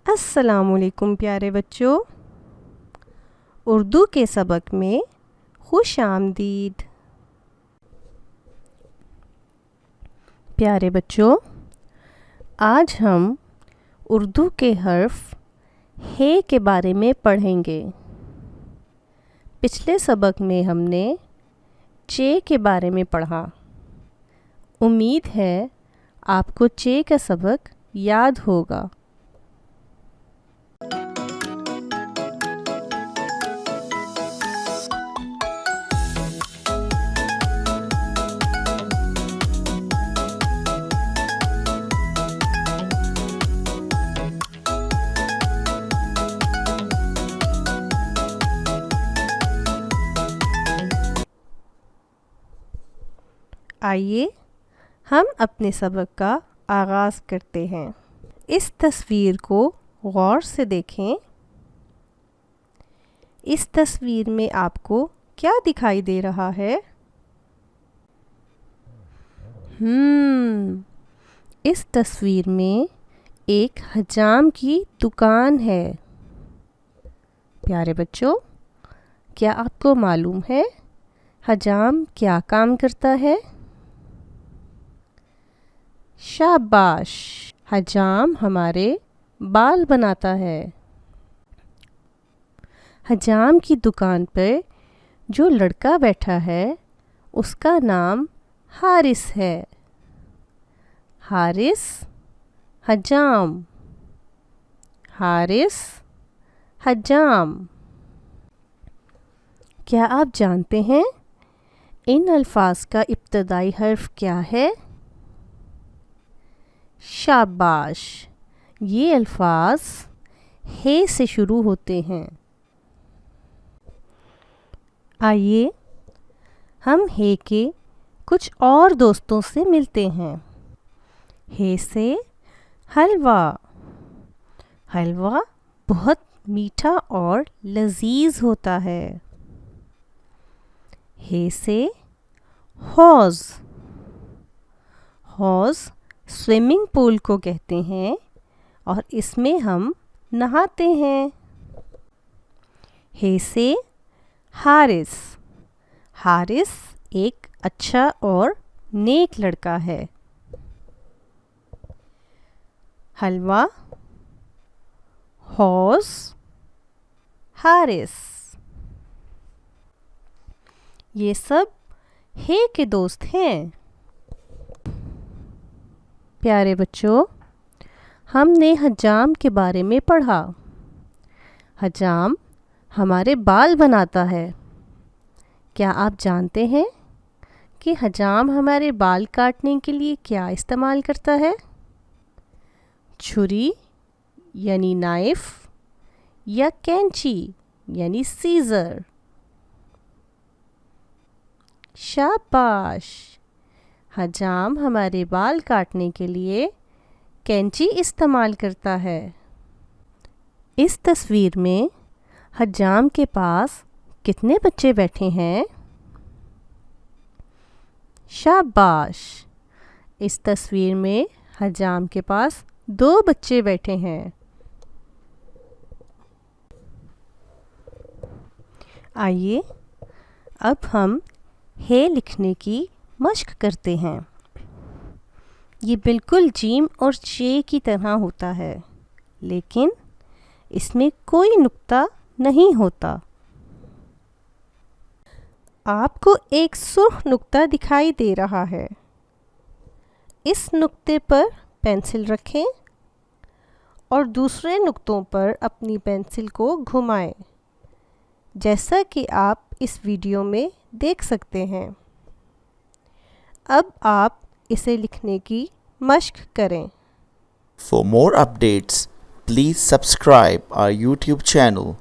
अस्सलामुअलैकुम प्यारे बच्चों, उर्दू के सबक में खुश आमदीद। प्यारे बच्चों, आज हम उर्दू के हर्फ हे के बारे में पढ़ेंगे। पिछले सबक में हमने चे के बारे में पढ़ा। उम्मीद है आपको चे का सबक याद होगा। आइए हम अपने सबक का आगाज़ करते हैं। इस तस्वीर को गौर से देखें। इस तस्वीर में आपको क्या दिखाई दे रहा है? इस तस्वीर में एक हजाम की दुकान है। प्यारे बच्चों, क्या आपको मालूम है हजाम क्या काम करता है? शाबाश, हजाम हमारे बाल बनाता है। हजाम की दुकान पर जो लड़का बैठा है उसका नाम हारिस है। हारिस, हजाम, हारिस, हजाम। क्या आप जानते हैं इन अल्फाज का इब्तदाई हर्फ क्या है? शाबाश, ये अल्फाज हे से शुरू होते हैं। आइए हम हे के कुछ और दोस्तों से मिलते हैं। हे से हलवा। हलवा बहुत मीठा और लजीज होता है। हे से हौज़। हौज़ स्विमिंग पूल को कहते हैं और इसमें हम नहाते हैं। हे से हारिस। हारिस एक अच्छा और नेक लड़का है। हलवा, हौज़, हारिस, ये सब हे के दोस्त हैं। प्यारे बच्चों, हमने हजाम के बारे में पढ़ा। हजाम हमारे बाल बनाता है। क्या आप जानते हैं कि हजाम हमारे बाल काटने के लिए क्या इस्तेमाल करता है? छुरी यानी नाइफ या कैंची यानी सीज़र। शाबाश, हजाम हमारे बाल काटने के लिए कैंची इस्तेमाल करता है। इस तस्वीर में हजाम के पास कितने बच्चे बैठे हैं? शाबाश, इस तस्वीर में हजाम के पास 2 बच्चे बैठे हैं। आइए अब हम हे लिखने की मश्क करते हैं। ये बिल्कुल जीम और चे की तरह होता है, लेकिन इसमें कोई नुक्ता नहीं होता। आपको एक सुर्ख नुक्ता दिखाई दे रहा है। इस नुक्ते पर पेंसिल रखें और दूसरे नुक्तों पर अपनी पेंसिल को घुमाएं, जैसा कि आप इस वीडियो में देख सकते हैं। अब आप इसे लिखने की मश्क करें। For more updates, please subscribe our YouTube channel.